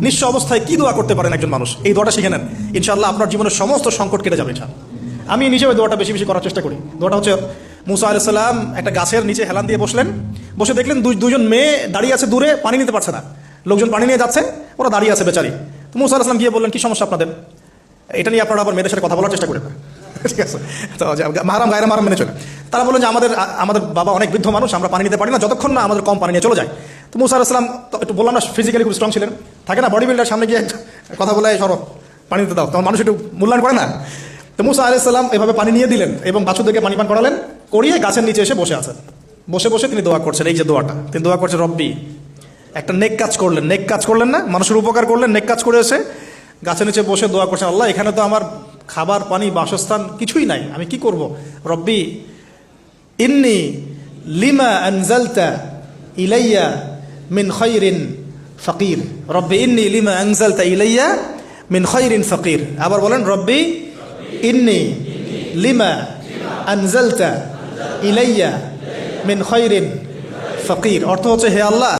নিঃস্ব অবস্থায় কি দোয়া করতে পারেন একজন মানুষ, এই দোয়াটা শিখে নেন, ইনশাআল্লাহ আপনার জীবনের সমস্ত সংকট কেটে যাবে। আমি নিজেও এই দোয়াটা বেশি বেশি করার চেষ্টা করি। দোয়াটা হচ্ছে, মুসা আলাইহিস সালাম একটা গাছের নিচে হেলান দিয়ে বসলেন, বসে দেখলেন দুজন মেয়ে দাঁড়িয়ে আছে দূরে, পানি নিতে পারছে না, লোকজন পানি নিয়ে যাচ্ছে, ওরা দাঁড়িয়ে আছে বেচারি। তো মুসা আলাইহিস সালাম গিয়ে বললেন, কি সমস্যা আপনাদের? এটা নিয়ে আপনারা আবার মেয়েদের সাথে কথা বলার চেষ্টা করেন, ঠিক আছে? তো মাহারাম গায়রা মাহারাম মেনে চলে। তারা বললেন যে আমাদের বাবা অনেক বৃদ্ধ মানুষ, আমরা পানি নিতে পারি না যতক্ষণ না আমাদের কম পানি নিয়ে চলে যায়। তো মুসা আলাইহিস সালাম একটু বললাম না, ফিজিক্যালি খুব স্ট্রং ছিলেন, থাকে না বডি বিল্ডার, সামনে গিয়ে কথা বলে সরো পানি দিতে দাও, তখন মানুষ একটু মূল্যায়ন করে না। তো মুসা আলাইহিস সালাম এভাবে পানি নিয়ে দিলেন এবং বাছুরদেরকে পানি পান করালেন, করিয়ে গাছের নিচে এসে বসে আছেন। বসে বসে তিনি দোয়া করছেন, এই যে দোয়াটা তিনি দোয়া করছেন, রব্বি, একটা নেক কাজ করলেন, নেক কাজ করলেন না, মানুষের উপকার করলেন, নেক কাজ করে এসে গাছের নিচে বসে দোয়া করছেন, আল্লাহ এখানে তো আমার খাবার পানি বাসস্থান কিছুই নাই, আমি কি করব? রব্বি ইন্নি লিমা আনজালতা ইলাইয়া মিন খায়রিন ফাকির, রব্বি ইন্নি লিমা আনজালতা ইলাইয়া মিন খায়রিন ফাকির। আবার বলেন, রব্বি ইন্নি লিমা আনজালতা ইলাইয়া মিন খায়রিন ফাকির। অর্থ হচ্ছে, হে আল্লাহ,